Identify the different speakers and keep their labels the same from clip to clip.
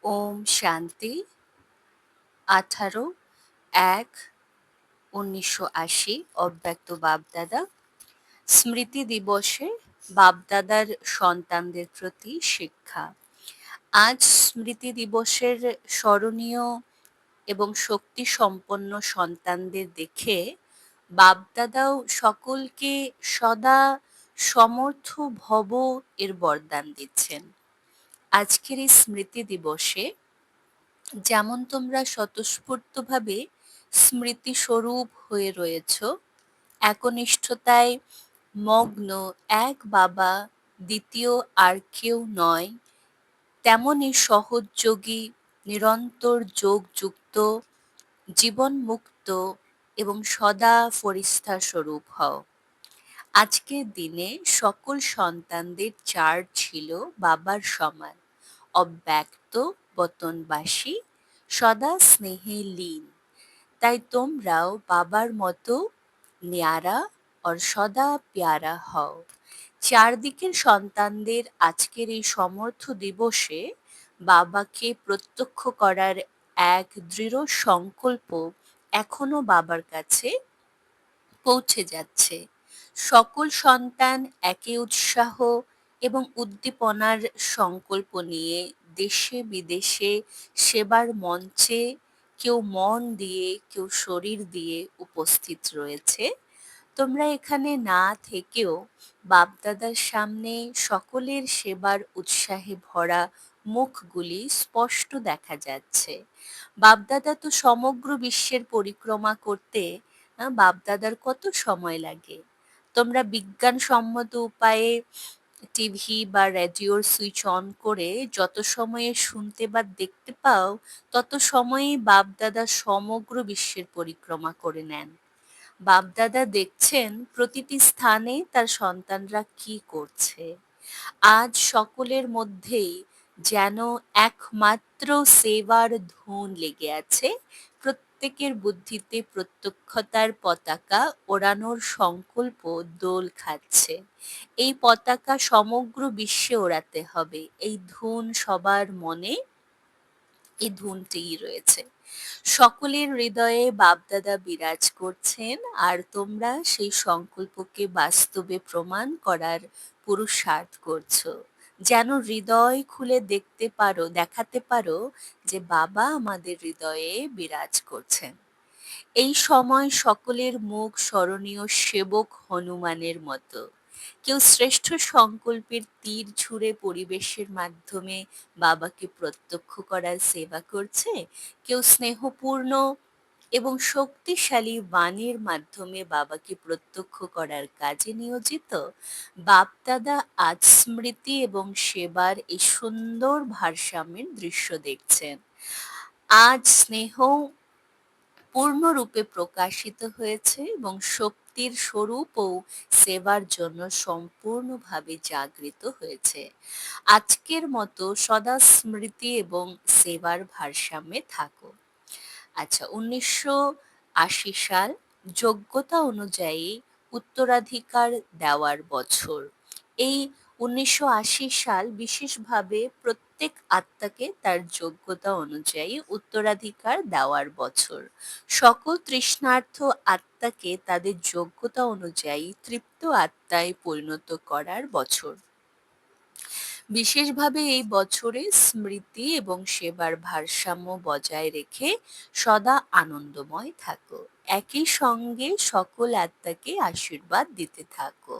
Speaker 1: ওম শান্তি 18/1/1980 অব্যক্ত বাপদাদা স্মৃতি দিবসে বাপদাদার সন্তানদের প্রতি শিক্ষা। আজ স্মৃতি দিবসের স্মরণীয় এবং শক্তি সম্পন্ন সন্তানদের দেখে বাপদাদাও সকলকে সদা সমর্থ ভব এর বরদান দিচ্ছেন। আজকের এই স্মৃতি দিবসে যেমন তোমরা স্বতঃস্ফূর্তভাবে স্মৃতিস্বরূপ হয়ে রয়েছ, একনিষ্ঠতায় মগ্ন এক বাবা, দ্বিতীয় আর কেউ নয়, তেমনি সহযোগী, নিরন্তর যোগযুক্ত, জীবনমুক্ত এবং সদা ফরিস্তা স্বরূপ হও। আজকের দিনে সকল সন্তানদের চার্জ ছিল বাবার সমান, অব্যক্ত, বতনবাসী, সদা স্নেহে লীন। তাই তোমরাও বাবার মতো ন্যারা আর সদা প্যারা হও। চারদিকের সন্তানদের আজকের এই সমর্থ দিবসে বাবাকে প্রত্যক্ষ করার এক দৃঢ় সংকল্প এখনো বাবার কাছে পৌঁছে যাচ্ছে। সকল সন্তান একে উৎসাহ এবং উদ্দীপনার সংকল্প নিয়ে দেশে বিদেশে সেবার মঞ্চে কেউ মন দিয়ে, কেউ শরীর দিয়ে উপস্থিত রয়েছে। তোমরা এখানে না থেকেও বাপদাদার সামনে সকলের সেবার উৎসাহে ভরা মুখগুলি স্পষ্ট দেখা যাচ্ছে। বাপদাদা তো সমগ্র বিশ্বের পরিক্রমা করতে বাপদাদার কত সময় লাগে? তোমরা বিজ্ঞানসম্মত উপায়ে টিভি বা রেডিওর সুইচ অন করে যত সময়ে শুনতে বা দেখতে পাও, তত সময়েই বাপদাদা সমগ্র বিশ্বের পরিক্রমা করে নেন। বাপদাদা দেখছেন প্রতিটি স্থানে তার সন্তানরা কি করছে। আজ সকলের মধ্যেই যেন একমাত্র সেবার ধুন লেগে আছে। প্রত্যেকের বুদ্ধিতে প্রত্যক্ষতার পতাকা ওড়ানোর সংকল্প দোল খাচ্ছে। এই পতাকা সমগ্র বিশ্বে ওড়াতে হবে। এই ধুন সবার মনে, এই ধুনটিই রয়েছে। সকলের হৃদয়ে বাপদাদা বিরাজ করছেন, আর তোমরা সেই সংকল্পকে বাস্তবে প্রমাণ করার পুরুষার্থ করছো। যেন হৃদয় খুলে দেখাতে পারো যে বাবা আমাদের হৃদয়ে বিরাজ করছেন। এই সময় সকলের মুখ স্মরণীয় সেবক হনুমানের মতো। কেউ শ্রেষ্ঠ সংকল্পের তীর ছুঁড়ে পরিবেশের মাধ্যমে বাবাকে প্রত্যক্ষ করার সেবা করছে, কেউ স্নেহপূর্ণ এবং শক্তিশালী বাণীর মাধ্যমে বাবাকে প্রত্যক্ষ করার কাজে নিয়োজিত। বাপদাদা আজ স্মৃতি এবং সেবার এই সুন্দর ভারসাম্যের দৃশ্য দেখছেন। আজ স্নেহ পূর্ণরূপে প্রকাশিত হয়েছে এবং শক্তির স্বরূপও সেবার জন্য সম্পূর্ণভাবে জাগৃত হয়েছে। আজকের মতো সদা স্মৃতি এবং সেবার ভারসাম্যে থাকো। আচ্ছা, 1980 সাল যোগ্যতা অনুযায়ী উত্তরাধিকার দেওয়ার বছর। এই 1980 সাল বিশেষভাবে প্রত্যেক আত্মাকে তার যোগ্যতা অনুযায়ী উত্তরাধিকার দেওয়ার বছর। সকল তৃষ্ণার্ত আত্মাকে তাদের যোগ্যতা অনুযায়ী তৃপ্ত আত্মায় পরিণত করার বছর। বিশেষভাবে এই বছরে স্মৃতি এবং সেবার ভারসাম্য বজায় রেখে সদা আনন্দময় থাকো। একই সঙ্গে সকল আত্মাকে আশীর্বাদ দিতে থাকো।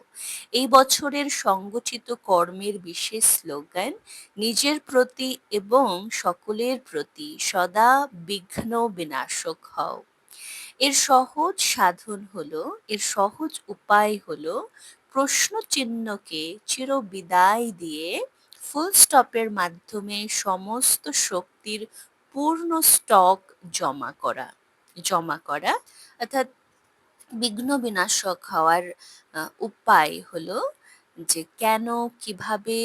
Speaker 1: এই বছরের সংগঠিত কর্মের বিশেষ স্লোগান নিজের প্রতি এবং সকলের প্রতি সদা বিঘ্ন বিনাশক হও। এর সহজ সাধন হলো, এর সহজ উপায় হলো প্রশ্ন চিহ্নকে চিরবিদায় দিয়ে ফুল স্টপের মাধ্যমে সমস্ত শক্তির পূর্ণ স্টক জমা করা অর্থাৎ বিঘ্ন বিনাশক হওয়ার উপায় হলো যে কেন, কিভাবে,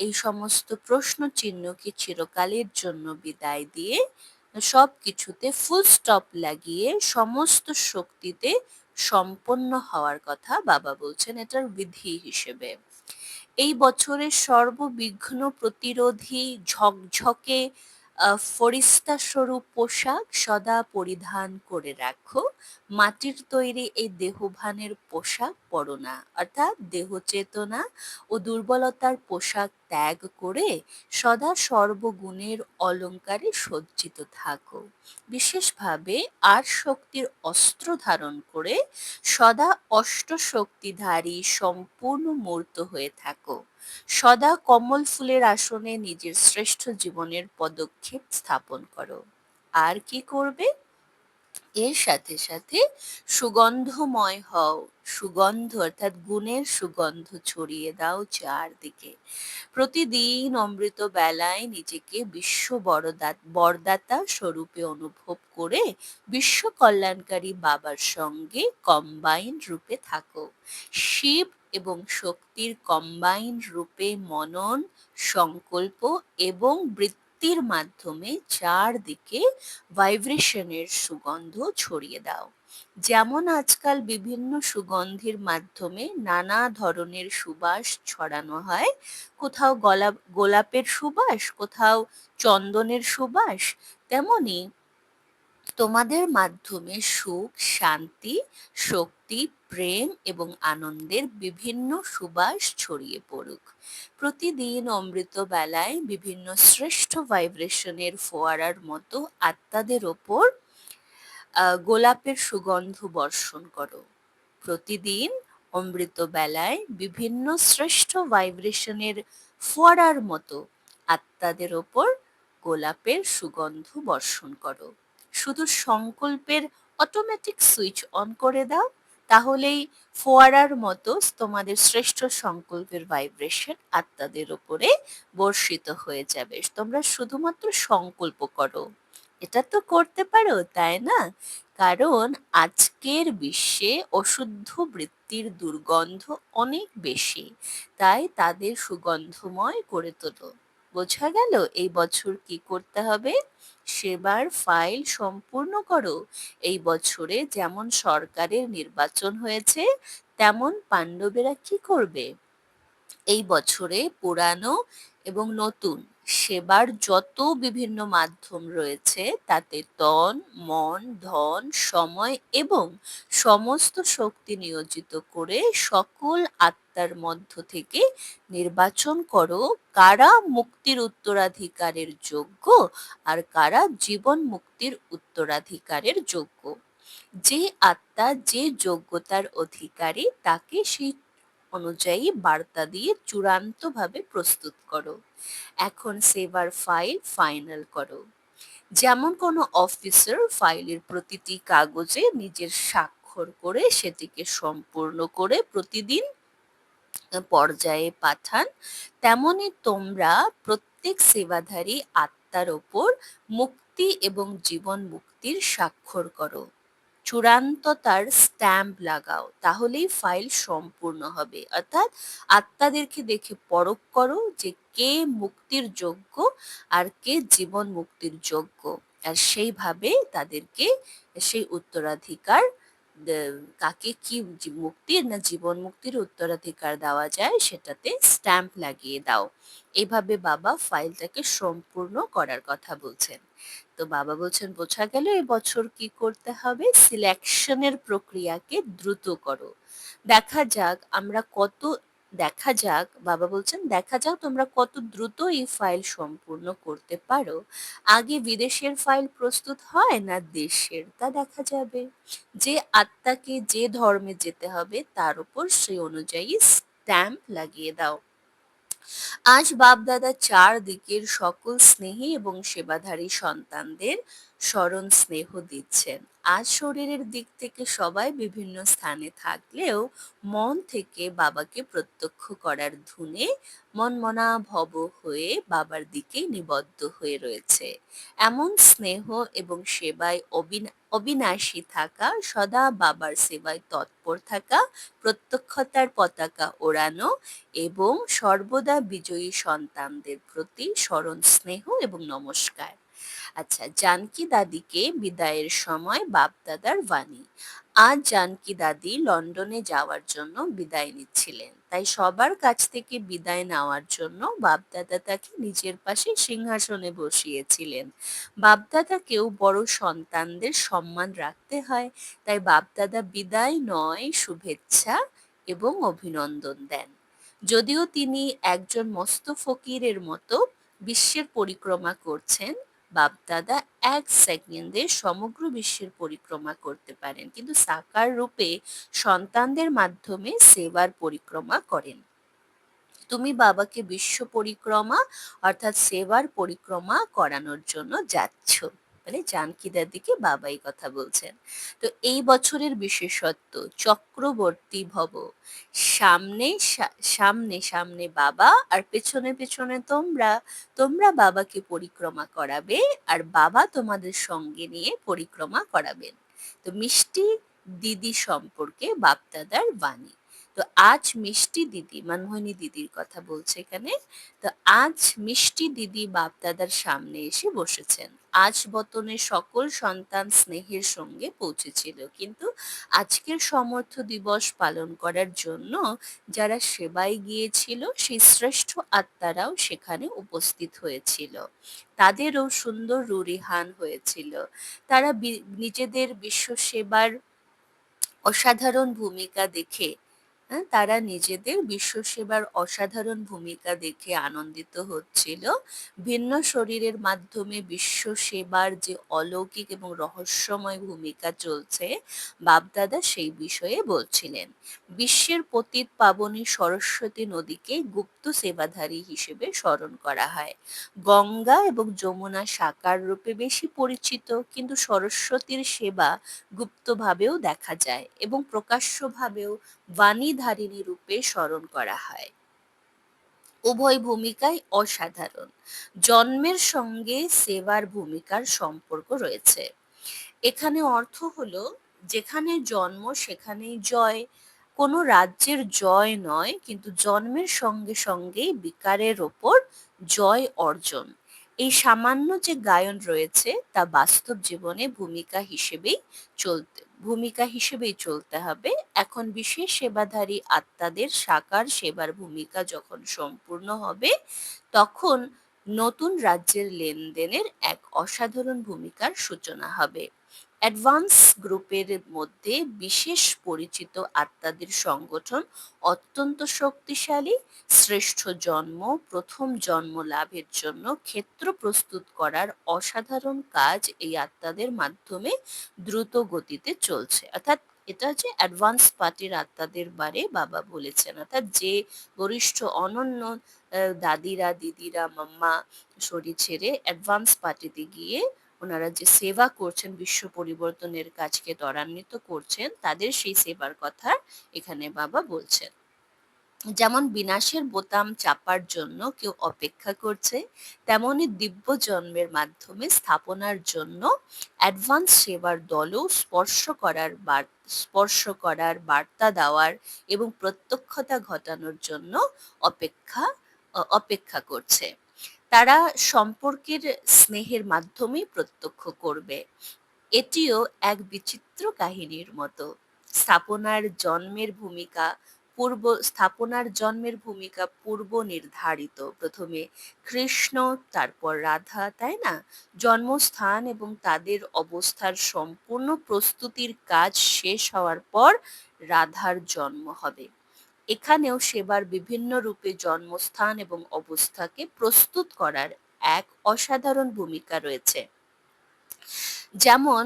Speaker 1: এই সমস্ত প্রশ্ন চিহ্নকে চিরকালের জন্য বিদায় দিয়ে সব কিছুতে ফুল স্টপ লাগিয়ে সমস্ত শক্তিতে সম্পন্ন হওয়ার কথা বাবা বলছেন, এটার বিধি হিসেবে। এই বছরের সর্ববিঘ্ন প্রতিরোধী ঝকঝকে ফরিস্তাস্বরূপ পোশাক সদা পরিধান করে রাখো। মাটির তৈরি এই দেহভানের পোশাক পরো না, অর্থাৎ দেহ চেতনা ও দুর্বলতার পোশাক ত্যাগ করে সদা সর্বগুণের অলঙ্কারে সজ্জিত থাকো। বিশেষভাবে আর শক্তির অস্ত্র ধারণ করে সদা অষ্টশক্তিধারী সম্পূর্ণ মূর্ত হয়ে থাকো। সদা কমল ফুলের আসনে নিজের শ্রেষ্ঠ জীবনের পদক্ষেপ স্থাপন করো। আর কি করবে? এর সাথে সাথে সুগন্ধময় হও। সুগন্ধ অর্থাৎ গুণের সুগন্ধ ছড়িয়ে দাও চারদিকে। প্রতিদিন অমৃত বেলায় নিজেকে বিশ্ব বরদাতা স্বরূপে অনুভব করে বিশ্ব কল্যাণকারী বাবার সঙ্গে কম্বাইন রূপে থাকো। শিব এবং শক্তির কম্বাইন রূপে মনন, সংকল্প এবং বৃত্তির মাধ্যমে চারদিকে ভাইব্রেশনের সুগন্ধ ছড়িয়ে দাও। যেমন আজকাল বিভিন্ন সুগন্ধির মাধ্যমে নানা ধরনের সুবাস ছড়ানো হয়, কোথাও গোলাপের সুবাস, কোথাও চন্দনের সুবাস, তেমনি তোমাদের মাধ্যমে সুখ, শান্তি, শক্তি, প্রেম এবং আনন্দের বিভিন্ন সুবাস ছড়িয়ে পড়ুক। প্রতিদিন অমৃত বেলায় বিভিন্ন শ্রেষ্ঠ ভাইব্রেশনের ফোয়ারার মতো আত্মাদের ওপর গোলাপের সুগন্ধ বর্ষণ করো। প্রতিদিন অমৃত বেলায় বিভিন্ন শ্রেষ্ঠ ভাইব্রেশনের ফোয়ারার মতো আত্মাদের ওপর গোলাপের সুগন্ধ বর্ষণ করো। শুধু সংকল্পের অটোমেটিক সুইচ অন করে দাও, তাহলেই ফোয়ারার মতো তোমাদের শ্রেষ্ঠ সংকল্পের ভাইব্রেশন আত্মাদের ওপরে বর্ষিত হয়ে যাবে। তোমরা শুধুমাত্র সংকল্প করো। এটা তো করতে পারো, তাই না? কারণ আজকের বিশ্বে অশুদ্ধ বৃত্তির দুর্গন্ধ অনেক বেশি, তাই তাদের সুগন্ধময় করে তোলো। বোঝা গেল এই বছর কি করতে হবে? সেবার ফাইল সম্পূর্ণ করো। এই বছরে যেমন সরকারের নির্বাচন হয়েছে, তেমন পাণ্ডবেরা কি করবে? এই বছরে পুরানো এবং নতুন সেবার যত বিভিন্ন মাধ্যম রয়েছে তাতে তন, মন, ধন, সময় এবং সমস্ত শক্তি নিয়োজিত করে সকল আত্মার মধ্য থেকে নির্বাচন করো কারা মুক্তির উত্তরাধিকারের যোগ্য আর কারা জীবন মুক্তির উত্তরাধিকারের যোগ্য। যে আত্মা যে যোগ্যতার অধিকারী তাকে সেই অনুযায়ী বার্তা দিয়ে চূড়ান্তভাবে প্রস্তুত করো। এখন সেভার ফাইল ফাইনাল করো। যেমন কোনো অফিসার ফাইলের প্রতিটি কাগজে নিজের স্বাক্ষর করে সেটিকে সম্পূর্ণ করে প্রতিদিন পর্যায়ে পাঠান, তেমনি তোমরা প্রত্যেক সেবাধারী আত্মার ওপর মুক্তি এবং জীবন মুক্তির স্বাক্ষর করো। চূড়ান্ত তার স্ট্যাম্প লাগাও, তাহলেই ফাইল সম্পূর্ণ হবে। অর্থাৎ আত্মাদেরকে দেখে পরখ করো যে কে মুক্তির যোগ্য আর কে জীবন মুক্তির যোগ্য, আর সেইভাবে তাদেরকে সেই উত্তরাধিকার কাকে কি মুক্তির না জীবন মুক্তির উত্তরাধিকার দেওয়া যায় সেটাতে স্ট্যাম্প লাগিয়ে দাও। এভাবে বাবা ফাইলটাকে সম্পূর্ণ করার কথা বলছেন। তো বাবা বলছেন বোঝা গেল এবছর কি করতে হবে? সিলেকশনের প্রক্রিয়াকে দ্রুত করো। দেখা যাক আমরা কত দেখা যাক বাবা বলছেন দেখা যাক তোমরা কত দ্রুত এই ফাইল সম্পূর্ণ করতে পারো। আগে বিদেশের ফাইল প্রস্তুত হয় না দেশের, তা দেখা যাবে। যে আত্মাকে যে ধর্মে যেতে হবে তার উপর সেই অনুযায়ী স্ট্যাম্প লাগিয়ে দাও। আজ বাপ-দাদা চারদিকের সকল স্নেহী এবং সেবাধারী সন্তানদের স্মরণ স্নেহ দিচ্ছেন। আজ শরীরের দিক থেকে সবাই বিভিন্ন স্থানে থাকলেও মন থেকে বাবাকে প্রত্যক্ষ করার ধুনে মনমনাভব হয়ে বাবার দিকে নিবদ্ধ হয়ে রয়েছে। এমন স্নেহ এবং সেবায় অবিনাশী থাকা, সদা বাবার সেবায় তৎপর থাকা, প্রত্যক্ষতার পতাকা ওড়ানো এবং সর্বদা বিজয়ী সন্তানদের প্রতি স্মরণ স্নেহ এবং নমস্কার। আচ্ছা, জানকী দাদিকে বিদায়ের সময় বাপ দাদার বাণী। আজ জানকী দাদি লন্ডনে যাওয়ার জন্য বিদায় নিচ্ছিলেন, তাই সবার কাছ থেকে বিদায় নেওয়ার জন্য বাপদাদা তাকে নিজের পাশে সিংহাসনে বসিয়েছিলেন। বাপদাদাকেও বড় সন্তানদের সম্মান রাখতে হয়, তাই বাপদাদা বিদায় নয়, শুভেচ্ছা এবং অভিনন্দন দেন। যদিও তিনি একজন মস্ত ফকিরের মতো বিশ্বের পরিক্রমা করছেন, বাপদাদা 1 সেকেন্ডে সমগ্র বিশ্বের পরিক্রমা করতে পারেন, কিন্তু সাকার রূপে সন্তানদের মাধ্যমে সেবার পরিক্রমা করেন। তুমি বাবাকে বিশ্ব পরিক্রমা অর্থাৎ সেবার পরিক্রমা করানোর জন্য যাচ্ছ, মানে জানকী দাদিকে বাবা এই কথা বলছেন। তো এই বছরের বিশেষত্ব চক্রবর্তী ভব। সামনে সামনে বাবা আর পেছনে পেছনে তোমরা। তোমরা বাবাকে পরিক্রমা করাবে আর বাবা তোমাদের সঙ্গে নিয়ে পরিক্রমা করাবেন। তো মিষ্টি দিদি সম্পর্কে বাপদাদার বাণী। তো আজ মিষ্টি দিদি, মানমোহিনী দিদির কথা বলছে এখানে। তো আজ মিষ্টি দিদি বাপদাদার সামনে এসে বসেছেন। আজ বতনে সকল সন্তান স্নেহের সঙ্গে পৌঁছেছিল, কিন্তু আজকের সমর্থ দিবস পালন করার জন্য যারা সেবায় গিয়েছিল সেই শ্রেষ্ঠ আত্মারাও সেখানে উপস্থিত হয়েছিল। তাদেরও সুন্দর রুরিহান হয়েছিল। তারা নিজেদের বিশ্ব সেবার অসাধারণ ভূমিকা দেখে তারা নিজেদের বিশ্ব সেবার অসাধারণ ভূমিকা দেখে আনন্দিত হচ্ছিল। ভিন্ন শরীরের মাধ্যমে বিশ্ব সেবার যে অলৌকিক এবং রহস্যময় ভূমিকা চলছে, বাপদাদা সেই বিষয়ে বলছিলেন। বিশ্বের পতিত পাবনী সরস্বতী নদীকে গুপ্ত সেবাধারী হিসেবে স্মরণ করা হয়। গঙ্গা এবং যমুনা সাকার রূপে বেশি পরিচিত, কিন্তু সরস্বতীর সেবা গুপ্তভাবেও দেখা যায় এবং প্রকাশ্যভাবেও বাণীধারিণী রূপে স্মরণ করা হয়। উভয় ভূমিকাই অসাধারণ। জন্মের সঙ্গে সেবার ভূমিকার সম্পর্ক রয়েছে। এখানে অর্থ হলো, যেখানে জন্ম সেখানেই জয়। কোনো রাজ্যের জয় নয়, কিন্তু জন্মের সঙ্গে সঙ্গেই বিকারের ওপর জয় অর্জন। এই সামান্য যে গায়ন রয়েছে তা বাস্তব জীবনে ভূমিকা হিসেবেই চলতে হবে। এখন বিশেষ সেবাধারী আত্মাদের সাকার সেবার ভূমিকা যখন সম্পূর্ণ হবে, তখন নতুন রাজ্যের লেনদেনের এক অসাধারণ ভূমিকার সূচনা হবে। অ্যাডভান্স গ্রুপের মধ্যে বিশেষ পরিচিত আত্মাদের সংগঠন অত্যন্ত শক্তিশালী। শ্রেষ্ঠ জন্ম, প্রথম জন্ম লাভের জন্য ক্ষেত্র প্রস্তুত করার অসাধারণ কাজ এই আত্মাদের মাধ্যমে দ্রুত গতিতে চলছে। অর্থাৎ এটা হচ্ছে অ্যাডভান্স পার্টির আত্মাদের বারে বাবা বলেছেন, অর্থাৎ যে বরিষ্ঠ অনন্য দাদিরা, দিদিরা, মাম্মা শরীর ছেড়ে অ্যাডভান্স পার্টিতে গিয়ে ওনারা যে সেবা করছেন, বিশ্ব পরিবর্তনের কাজকে ত্বরান্বিত করছেন, তাদের সেই সেবার কথা এখানে বাবা বলছেন। যেমন বিনাশের বোতাম চাপার জন্য কেউ অপেক্ষা করছে, তেমনি দিব্য জন্মের মাধ্যমে স্থাপনার জন্য অ্যাডভান্স সেবার দলও স্পর্শ করার বার্তা দেওয়ার এবং প্রত্যক্ষতা ঘটানোর জন্য অপেক্ষা করছে। তারা সম্পর্কের স্নেহের মাধ্যমেই প্রত্যক্ষ করবে। এটিও এক বিচিত্র কাহিনীর মতো। স্থাপনার জন্মের ভূমিকা পূর্ব নির্ধারিত। প্রথমে কৃষ্ণ, তারপর রাধা, তাই না? জন্মস্থান এবং তাদের অবস্থার সম্পূর্ণ প্রস্তুতির কাজ শেষ হওয়ার পর রাধার জন্ম হবে। এখানেও সেবার বিভিন্ন রূপে জন্মস্থান এবং অবস্থাকে প্রস্তুত করার এক অসাধারণ ভূমিকা রয়েছে। যেমন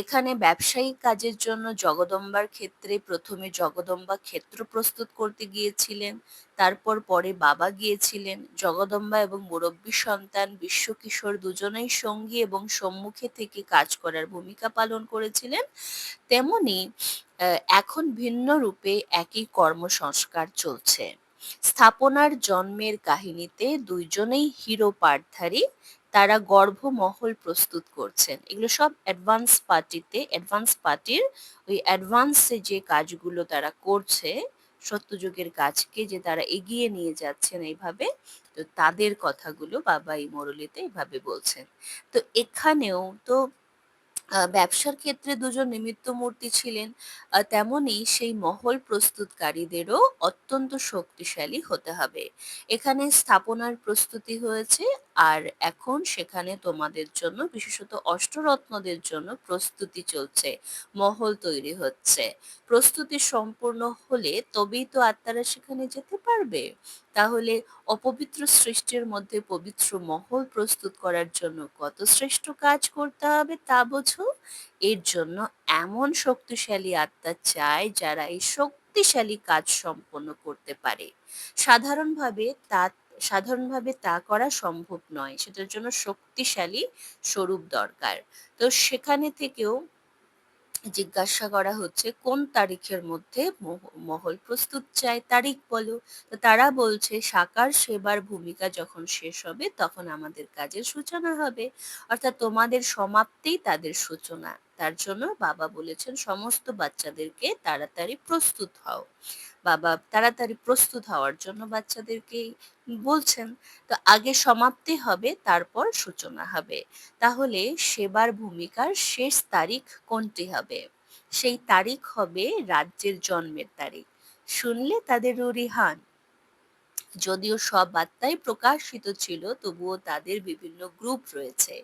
Speaker 1: এখানে ব্যবসায়িক কাজের জন্য জগদম্বার ক্ষেত্রে প্রথমে জগদম্বা ক্ষেত্র প্রস্তুত করতে গিয়েছিলেন, তারপর পরে বাবা গিয়েছিলেন। জগদম্বা এবং মুরব্বী সন্তান বিশ্বকিশোর দুজনেই সঙ্গী এবং সম্মুখে থেকে কাজ করার ভূমিকা পালন করেছিলেন। তেমনি এখন ভিন্ন রূপে একই কর্মসংস্কার চলছে। স্থাপনার জন্মের কাহিনীতে দুইজনেই হিরো পার্টধারী। তারা গর্ভমহল প্রস্তুত করছেন। এগুলো সব অ্যাডভান্স পার্টির ওই অ্যাডভান্সে যে কাজগুলো তারা করছে, সত্যযুগের কাজকে যে তারা এগিয়ে নিয়ে যাচ্ছেন এইভাবে, তো তাদের কথাগুলো বাবা এই মুরলিতে এইভাবে বলছেন। তো এখানেও তো ব্যবসার ক্ষেত্রে দুজন নিমিত্ত মূর্তি ছিলেন, তেমনই সেই মহল প্রস্তুতকারীদেরও অত্যন্ত শক্তিশালী হতে হবে। এখানে স্থাপনার প্রস্তুতি হয়েছে, আর এখন সেখানে তোমাদের জন্য, বিশেষত অষ্টরত্নদের জন্য প্রস্তুতি চলছে। মহল তৈরি হচ্ছে। প্রস্তুতি সম্পূর্ণ হলে তবেই তো আত্মারা সেখানে যেতে পারবে। তাহলে অপবিত্র সৃষ্টির মধ্যে পবিত্র মহল প্রস্তুত করার জন্য কত শ্রেষ্ঠ কাজ করতে হবে তা বোঝো। এর জন্য এমন শক্তিশালী আত্মা চাই যারা এই শক্তিশালী কাজ সম্পন্ন করতে পারে। সাধারণভাবে তা সাধারণভাবে তা করা সম্ভব নয়, সেটার জন্য শক্তিশালী স্বরূপ দরকার। তো সেখানে থেকেও জিজ্ঞাসা করা হচ্ছে কোন তারিখের মধ্যে মহল প্রস্তুত চাই, তারিখ বলো। তো তারা বলছে সাকার সেবার ভূমিকা যখন শেষ হবে তখন আমাদের কাজের সূচনা হবে, অর্থাৎ তোমাদের সমাপ্তেই তাদের সূচনা। তার জন্য বাবা বলেছেন সমস্ত বাচ্চাদেরকে তাড়াতাড়ি প্রস্তুত হও। বাবা তাড়াতাড়ি প্রস্তুত হওয়ার জন্য বাচ্চাদেরকে বলছেন। তো আগে সমাপ্তি হবে, তারপর সূচনা হবে। তাহলে সেবার ভূমিকার শেষ তারিখ কোনটি হবে? সেই তারিখ হবে রাজ্যের জন্মের তারিখ। শুনলে তাদের রুরিহান। যদিও সব বার্তাই প্রকাশিত ছিল, তবুও তাদের বিভিন্ন গ্রুপ রয়েছে।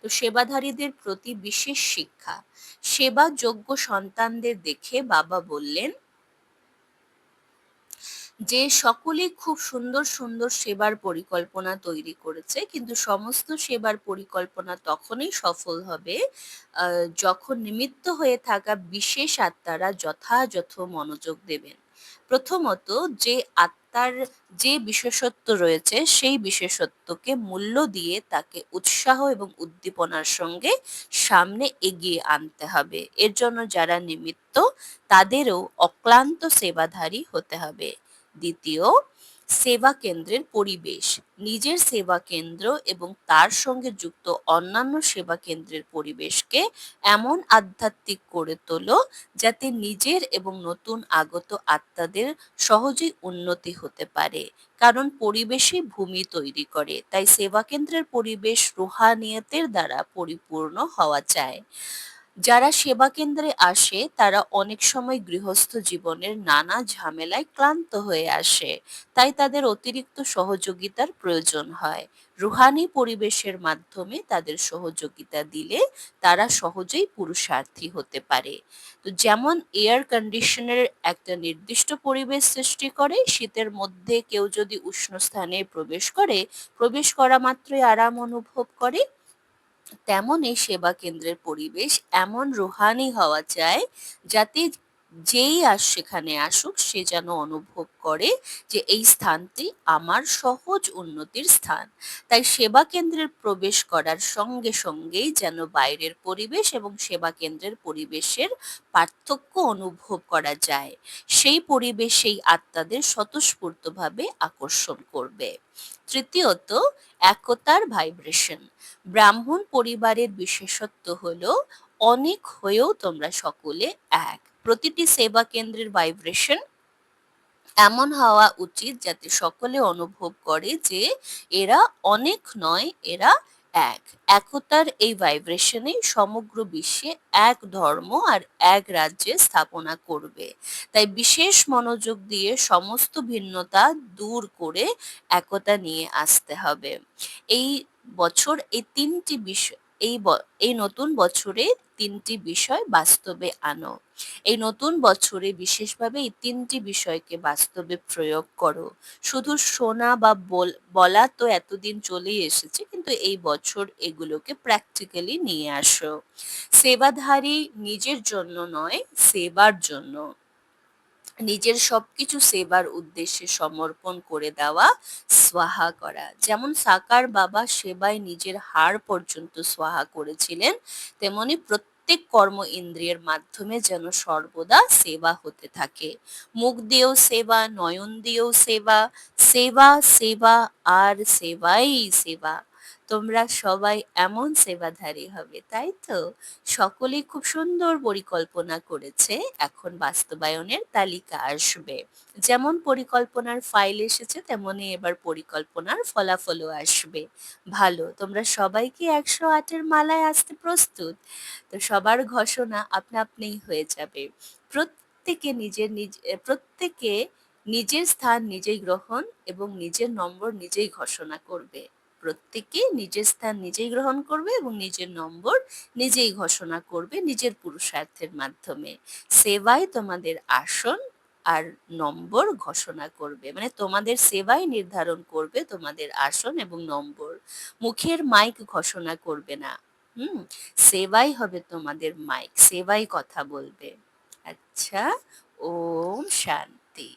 Speaker 1: তো সেবাধারীদের প্রতি বিশেষ শিক্ষা। সেবা যোগ্য সন্তানদের দেখে বাবা বললেন যে সকলেই খুব সুন্দর সুন্দর সেবার পরিকল্পনা তৈরি করেছে, কিন্তু সমস্ত সেবার পরিকল্পনা তখনই সফল হবে যখন নিমিত্ত হয়ে থাকা বিশেষ আত্মারা যথাযথ মনোযোগ দেবেন। প্রথমত, যে আত্মার যে বিশেষত্ব রয়েছে সেই বিশেষত্বকে মূল্য দিয়ে তাকে উৎসাহ এবং উদ্দীপনার সঙ্গে সামনে এগিয়ে আনতে হবে। এর জন্য যারা নিমিত্ত তাদেরও অক্লান্ত সেবাধারী হতে হবে। দ্বিতীয়, সেবা কেন্দ্রের পরিবেশ। নিজের সেবা কেন্দ্র এবং তার সঙ্গে যুক্ত অন্যান্য সেবা কেন্দ্রের পরিবেশকে এমন আধ্যাত্মিক করে তোলো যাতে নিজের এবং নতুন আগত আত্মাদের সহজেই উন্নতি হতে পারে। কারণ পরিবেশই ভূমি তৈরি করে, তাই সেবা কেন্দ্রের পরিবেশ রুহানিয়তের দ্বারা পরিপূর্ণ হওয়া চাই। যারা সেবা কেন্দ্রে আসে তারা অনেক সময় গৃহস্থ জীবনের নানা ঝামেলায় ক্লান্ত হয়ে আসে, তাই তাদের অতিরিক্ত সহযোগিতার প্রয়োজন হয়। রুহানি পরিবেশের মাধ্যমে তাদের সহযোগিতা দিলে তারা সহজেই পুরুষার্থী হতে পারে। তো যেমন এয়ার কন্ডিশনের একটা নির্দিষ্ট পরিবেশ সৃষ্টি করে, শীতের মধ্যে কেউ যদি উষ্ণ স্থানে প্রবেশ করা মাত্রই আরাম অনুভব করে, তেমনই সেবা কেন্দ্রের পরিবেশ এমন রুহানি হওয়া চাই যাতে যেই সেখানে আসুক সে যেন অনুভব করে যে এই স্থানটি আমার সহজ উন্নতির স্থান। তাই সেবা কেন্দ্রের প্রবেশ করার সঙ্গে সঙ্গেই যেন বাইরের পরিবেশ এবং সেবা কেন্দ্রের পরিবেশের পার্থক্য অনুভব করা যায়। সেই পরিবেশ সেই আত্মাদের স্বতঃস্ফূর্তভাবে আকর্ষণ করবে। তৃতীয়ত, একতার ভাইব্রেশন। ব্রাহ্মণ পরিবারের বিশেষত্ব হলো অনেক হয়েও তোমরা সকলে এক। প্রতিটি সেবা কেন্দ্রের ভাইব্রেশন এমন হওয়া উচিত যাতে সকলে অনুভব করে যে এরা অনেক নয়, এরা এক। একতার এই ভাইব্রেশনে সমগ্র বিশ্বে এক ধর্ম আর এক রাজ্যে স্থাপনা করবে। তাই বিশেষ মনোযোগ দিয়ে সমস্ত ভিন্নতা দূর করে একতা নিয়ে আসতে হবে। এই বছর এই তিনটি বিষয় এই নতুন বছরে তিনটি বিষয় বাস্তবে আনো। এই নতুন বছরে বিশেষভাবে এই তিনটি বিষয়কে বাস্তবে প্রয়োগ করো। শুধু শোনা বা বলা তো এতদিন চলেই এসেছে, কিন্তু এই বছর এগুলোকে প্র্যাকটিক্যালি নিয়ে আসো। সেবাধারী নিজের জন্য নয়, সেবার জন্য। নিজের সবকিছু সেবার উদ্দেশ্যে সমর্পণ করে দেওয়া, স্বাহা করা। যেমন সাকার বাবা সেবায় নিজের হাড় পর্যন্ত স্বাহা করেছিলেন, তেমনি প্রত্যেক কর্ম ইন্দ্রিয়ের মাধ্যমে যেন সর্বদা সেবা হতে থাকে। মুখ দিয়েও সেবা, নয়ন দিয়েও সেবা, সেবা সেবা আর সেবাই সেবা। তোমরা সবাই এমন সেবাধারী হবে, তাই তো? সকলেই খুব সুন্দর পরিকল্পনা করেছে। এখন বাস্তবায়নের তালিকা আসবে। যেমন পরিকল্পনার ফাইল এসেছে তেমনই এবার পরিকল্পনার ফলাফলও আসবে। ভালো, তোমরা সবাই কি 108 এর মালায় আসতে প্রস্তুত? তো সবার ঘোষণা আপনা আপনিই হয়ে যাবে। প্রত্যেকে নিজের স্থান নিজেই গ্রহণ এবং নিজের নম্বর নিজেই ঘোষণা করবে। প্রত্যেকে নিজের স্থান নিজেই গ্রহণ করবে এবং নিজের নম্বর নিজেই ঘোষণা করবে নিজের পুরুষার্থের মাধ্যমে। সেবাই তোমাদের আসন আর নম্বর ঘোষণা করবে, মানে তোমাদের সেবাই নির্ধারণ করবে তোমাদের আসন এবং নম্বর। মুখের মাইক ঘোষণা করবে না। হুম। সেবাই হবে তোমাদের মাইক, সেবাই কথা বলবে। আচ্ছা। ওম শান্তি।